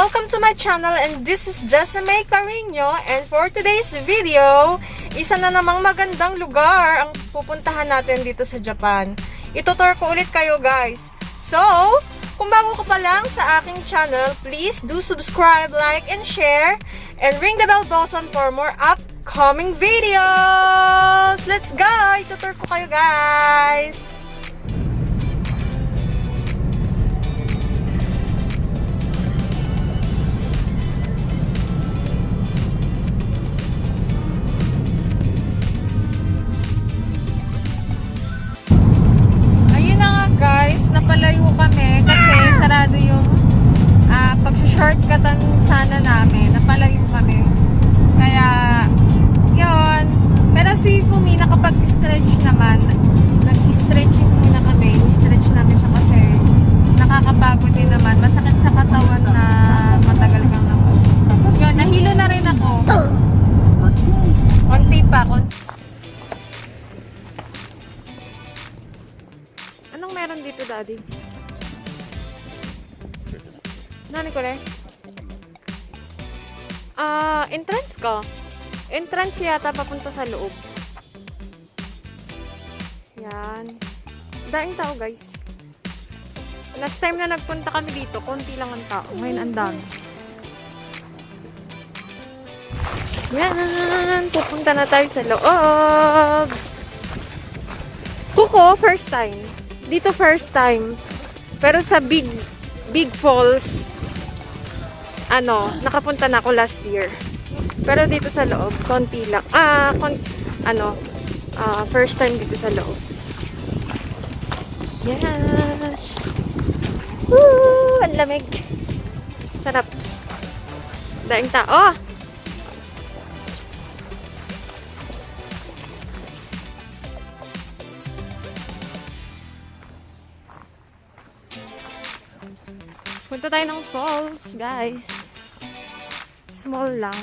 Welcome to my channel and this is Jessamay Carino, and for today's video, isa na namang magandang lugar ang pupuntahan natin dito sa Japan. Itutur ko ulit kayo guys. So, kung bago ka pa lang sa aking channel, please do subscribe, like, and share, and ring the bell button for more upcoming videos! Let's go! Itutur ko kayo guys! Guys, napalayo kami kasi sarado yung pag-shortcutan sana namin. Napalayo kami. Kaya, yun. Pero si Fumi nakapag-stretch naman. Nag-stretching muna kami. I-stretch namin siya kasi nakakapagod din naman. Masakit sa katawan na matagal kang naman. Yun, nahilo na rin ako. Konti pa. Anong meron dito, Daddy? Nani ko rin? Entrance ko. Entrance yata papunta sa loob. Yan. Daing tao, guys. Last time na nagpunta kami dito, konti lang ang tao. Ngayon, ang dami. Yan. Pupunta na tayo sa loob. Kuko, first time. Dito first time. Pero sa Big Falls, nakapunta na ako last year. Pero dito sa loob, konti lang. First time dito sa loob. Yes. Woo! Ang lamig. Sarap. Daing tao. Punta tayo ng falls, guys. Small lang.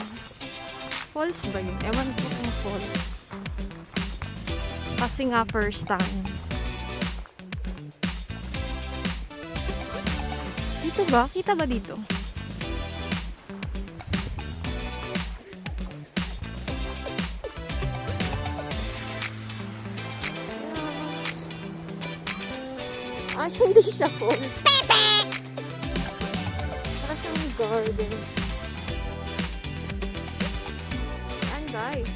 Falls ba yun? Ewan ko kung falls. Kasi nga first time. Dito ba? Kita ba dito? Hindi siya falls. Garden. Ayan guys.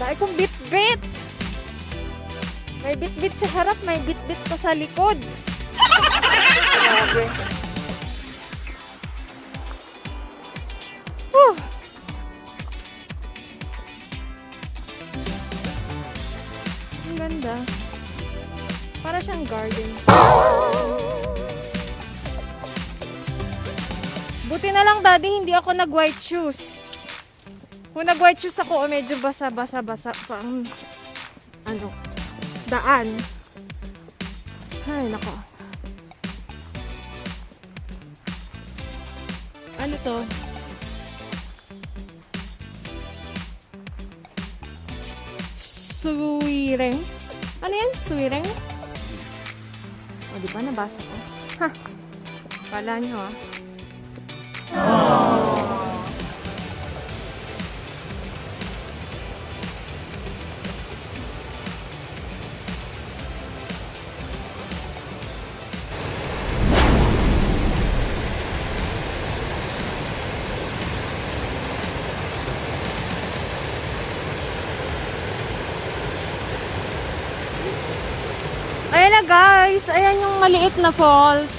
Dahil kong bit-bit. May bit-bit sa harap, may bit-bit pa sa likod. Grabe. Ang ganda. Para siyang garden. Buti na lang, Daddy, hindi ako nag-white shoes. Kung nag-white shoes ako, medyo basa-basa pa ang daan. Ay, nako. Ano to? Suwireng? Ano yan? Suwireng? O, di ba nabasa ko? Ha! Kala nyo, Ayan na guys, ayan yung maliit na falls.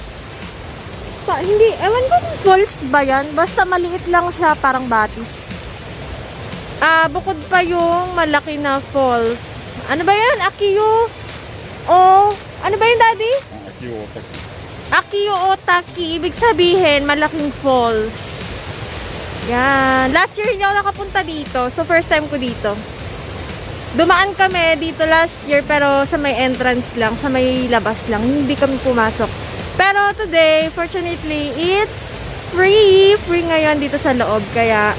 Hindi, ewan ko kung falls ba yan. Basta maliit lang siya, parang batis. Bukod pa yung malaki na falls. Ano ba yan? Akiyo? Ano ba yun, Daddy? Akiyo Otaki. Akiyo Otaki. Ibig sabihin, malaking falls. Yan. Last year hindi ako nakapunta dito. So, first time ko dito. Dumaan kami dito last year, pero sa may entrance lang, sa may labas lang. Hindi kami pumasok. Pero today, fortunately, it's free. Free ngayon dito sa loob. Kaya,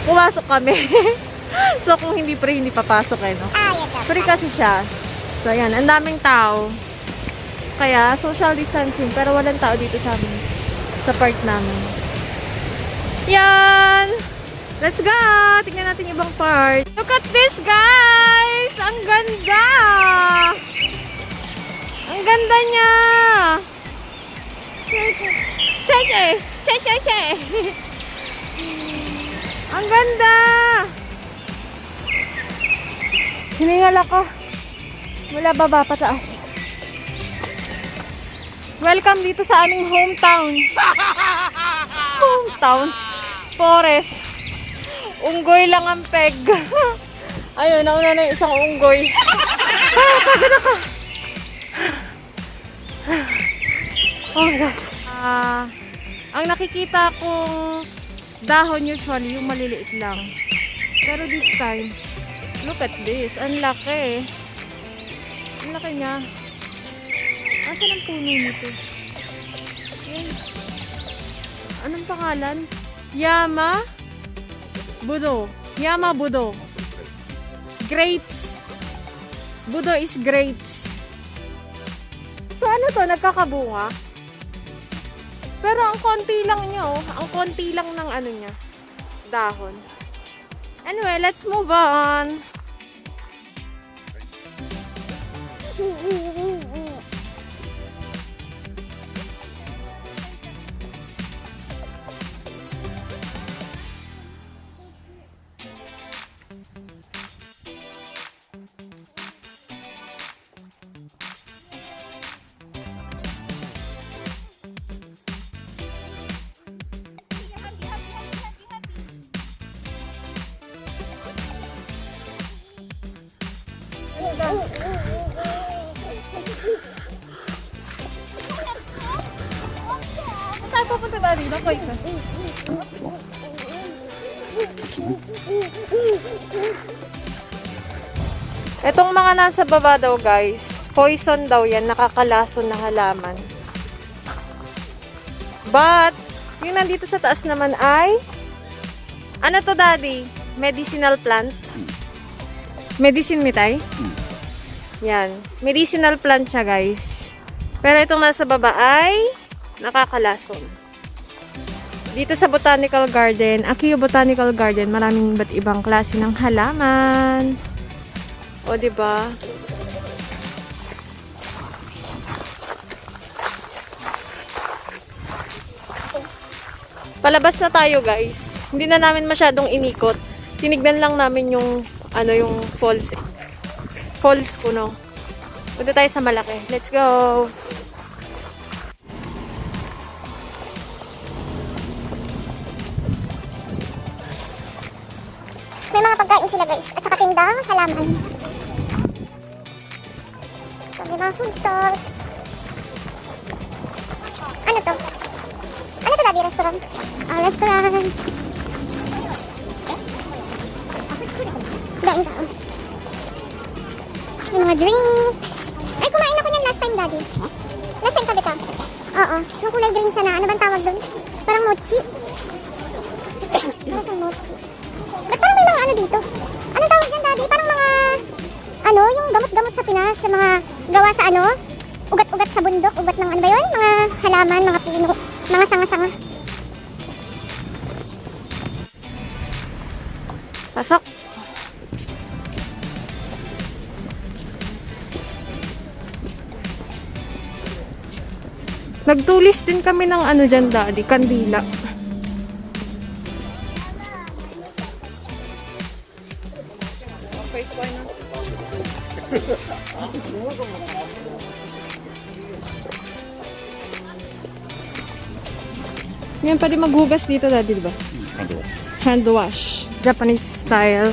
pumasok kami. So, kung hindi free, hindi papasok no? Free kasi siya. So, ayan. Ang daming tao. Kaya, social distancing. Pero walang tao dito sa amin. Sa park namin. Yan! Let's go! Tingnan natin yung ibang part. Look at this, guys! Ang ganda! Ang ganda niya! Cheche! Cheche! Ang ganda! Hiningal ako. Mula baba pataas. Welcome dito sa aming hometown. Hometown. Forest. Unggoy lang ang peg. Ayun, nauna na yung isang unggoy. Pagod ako. Oh my gosh. Ang nakikita kong dahon usually, yung maliliit lang. Pero this time, look at this. Ang laki. Ang laki niya. Asan ang puno nito? Yan. Anong pangalan? Yama Budo. Yama Budo. Grapes. Budo is grapes. So ano to? Nagkakabunga? Pero ang konti lang niya, oh. Ang konti lang ng ano niya. Dahon. Anyway, let's move on. Saan pupunta tayo dito? Koy ka. Itong mga nasa baba daw, guys, poison daw yan, nakakalason na halaman. But, yung nandito sa taas naman ay, ano to, Daddy? Medicinal plant? Medicine mitay? Yan. Medicinal plant siya, guys. Pero itong nasa baba ay nakakalason. Dito sa Botanical Garden, Akiyo Botanical Garden, maraming iba't ibang klase ng halaman. O, diba? Palabas na tayo, guys. Hindi na namin masyadong inikot. Tinignan lang namin yung ano yung falls. Falls ko, no? Punta tayo sa malaki. Let's go! May mga pagkain sila, guys. At saka tindang halaman. So, may mga food stalls. Ano to? Ano to, Daddy? Restaurant? Restaurant. Daing tao. May mga drinks. Ay, kumain ako niyan last time, Daddy. Last time tabi ka? Oo. Yung kulay green siya na. Ano bang tawag doon? Parang mochi. Parang siyang mochi. Ba't parang may mga ano dito? Anong tawag dyan, Daddy? Parang mga, ano, yung gamot-gamot sa Pinas, sa mga gawa sa ano, ugat-ugat sa bundok, ugat ng ano ba yun? Mga halaman, mga puno, mga sanga-sanga. Pasok! Nagtulis din kami ng ano dyan, Daddy, kandila. Ngayon pwede maghugas dito, Daddy, diba? Hand wash. Hand wash. Japanese style.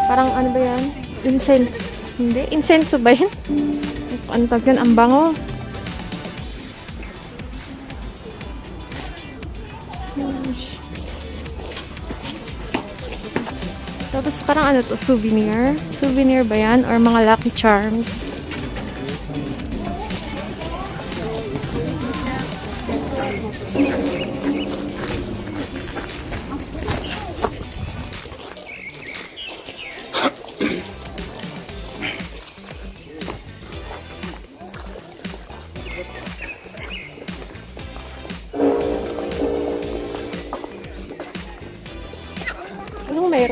Parang ano ba yan? Incense. Hindi? Incense ba yan? Ano tawag yan? Ang bango. Tapos parang ano to? Souvenir? Souvenir ba yan? Or mga Lucky Charms?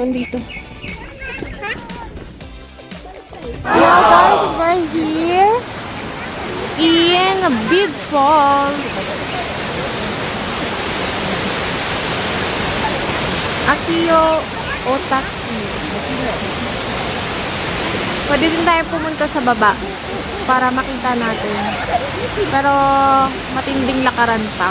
doon dito. Yeah, guys, we're here in a big falls. Akiyo Otaki. Pwede din tayo pumunta sa baba para makita natin. Pero matinding lakaran pa.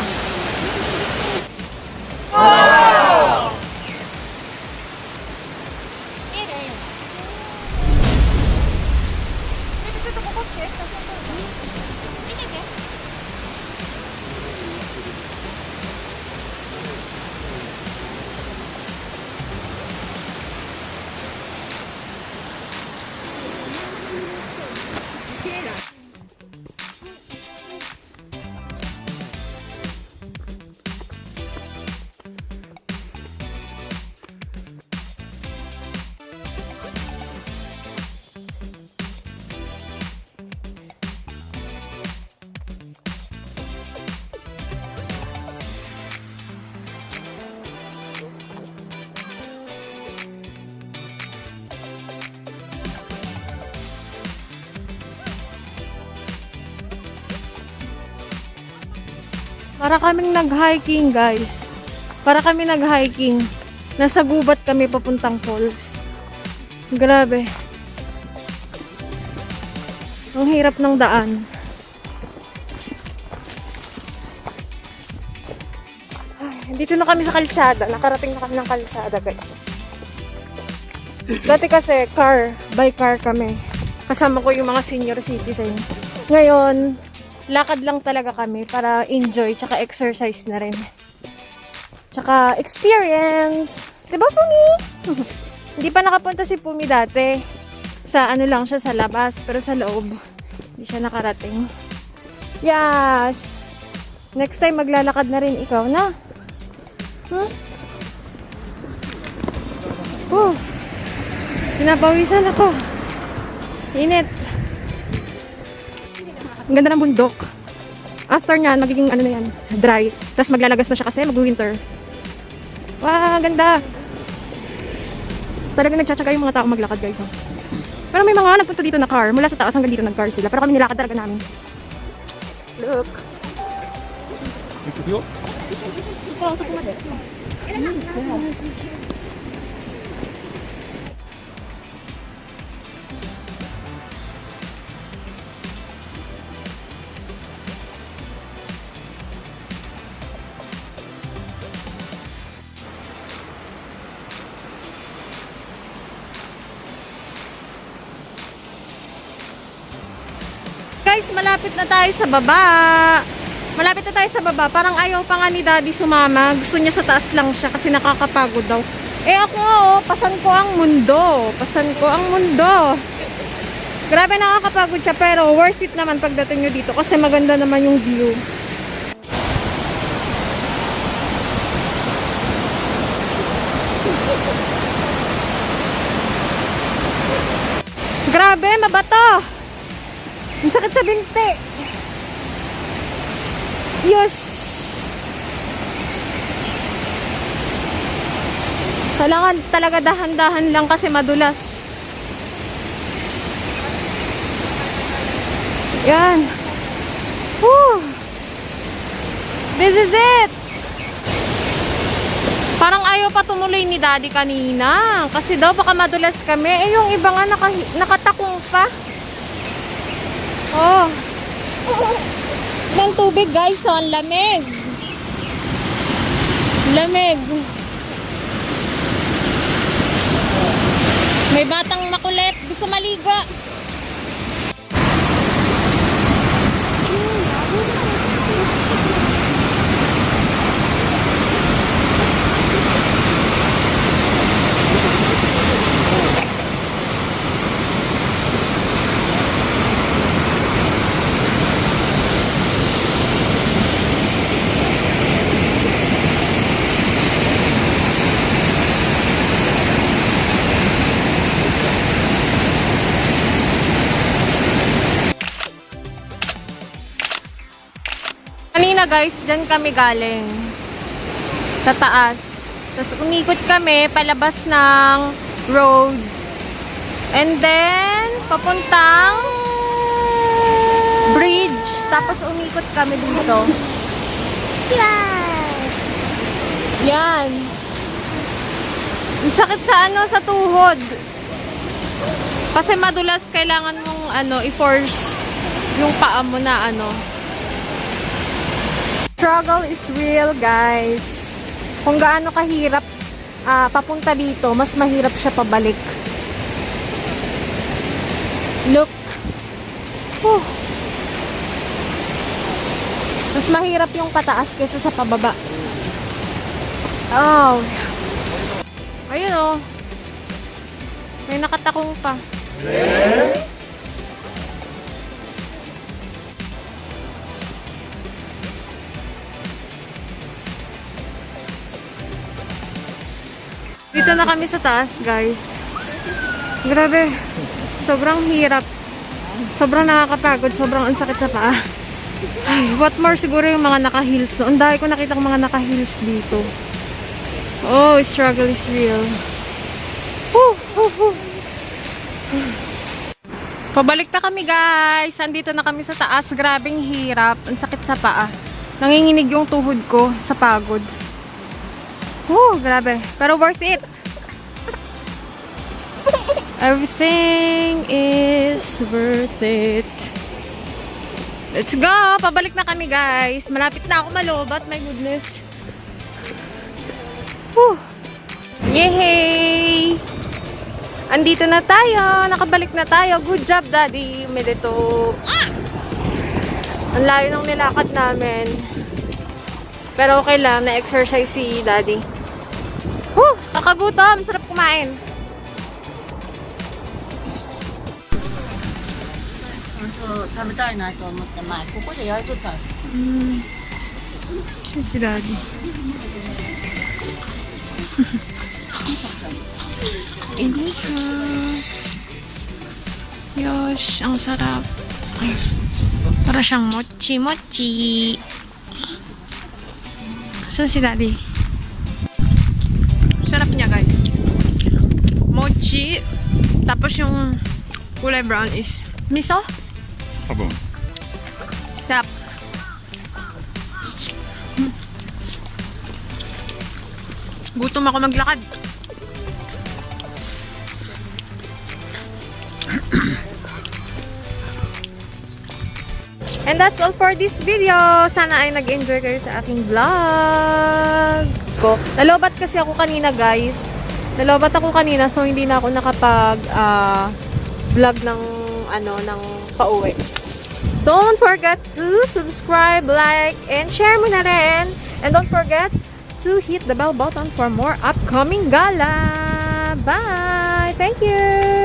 Para kaming nag-hiking, guys. Para kami nag-hiking. Nasa gubat kami papuntang falls. Grabe. Ang hirap ng daan. Ay, dito na kami sa kalsada. Nakarating na kami ng kalsada, guys. Dati kasi by car kami. Kasama ko yung mga senior citizen. Ngayon, lakad lang talaga kami para enjoy tsaka exercise na rin. Tsaka experience. Diba, Pumi? Hindi pa nakapunta si Pumi dati. Sa ano lang siya sa labas, pero sa loob hindi siya nakarating. Yes! Next time maglalakad na rin ikaw na. Huh? Pinapawisan ako. Init. Ang ganda ng bundok. After nyan, magiging ano na yan, dry. Tapos maglalagas na siya kasi mag-winter. Wow, ganda. Talagang nagtsatsaga yung mga tao maglakad, guys. Oh. Pero may mga nagpunta dito na car. Mula sa taas hanggang dito nag-car sila. Pero kami nilakad talaga namin. Look. Guys, malapit na tayo sa baba. Malapit na tayo sa baba. Parang ayaw pa nga ni Daddy sumama. Gusto niya sa taas lang siya kasi nakakapagod daw. Eh ako nga pasan ko ang mundo. Pasan ko ang mundo. Grabe nakakapagod siya pero worth it naman pagdating nyo dito kasi maganda naman yung view. Grabe, mabato. Ang sakit sa binti. Yes. Kailangan talaga dahan-dahan lang kasi madulas. Yan. Woo. This is it. Parang ayaw pa tumuloy ni Daddy kanina. Kasi daw baka madulas kami. Eh yung iba nga nakatakong pa. Oh. Ng tubig, guys. So, ang lamig. Lamig. May batang makulit. Gusto maligo. Kanina guys, dyan kami galing. Sa taas. Tapos umikot kami palabas ng road. And then, papuntang bridge. Tapos umikot kami dito. Yan. Ang sakit sa sa tuhod. Kasi madulas kailangan mong i-force yung paa mo na Struggle is real, guys. Kung gaano kahirap papunta dito, mas mahirap siya pabalik. Look. Whew. Mas mahirap yung pataas kaysa sa pababa. Oh. Ayun oh. May nakatakong pa. Dito na kami sa taas, guys. Grabe. Sobrang hirap. Sobrang nakakapagod. Sobrang ansakit sa paa. Ay, what more siguro yung mga naka-heels. No? Ang dahil ko nakita ng mga naka-heels dito. Oh, struggle is real. Woo, woo, woo. Pabalik na kami, guys. Andito na kami sa taas. Grabing hirap. Ang sakit sa paa. Nanginginig yung tuhod ko sa pagod. Woo, grabe. Pero worth it. Everything is worth it. Let's go! Pabalik na kami, guys. Malapit na ako malobat. My goodness. Whew. Yehey! Andito na tayo. Nakabalik na tayo. Good job, Daddy. Medito. Ang layo ng nilakad namin. Pero okay lang. Na-exercise si Daddy. Whew! Kakagutom. Sarap kumain. Si Daddy. Ini siya. Yosh, ang sarap. Para siyang mochi-mochi. Saan si Daddy? Sarap niya, guys. Mochi. Tapos yung kulay brown is miso. Sabon. Sarap. Gutom ako maglakad. And that's all for this video. Sana ay nag-enjoy kayo sa aking vlog ko. Nalobat kasi ako kanina, guys. Nalobat ako kanina, so hindi na ako nakapag vlog ng ng pauwi. Don't forget to subscribe, like, and share mo na rin. And don't forget to hit the bell button for more upcoming gala. Bye! Thank you!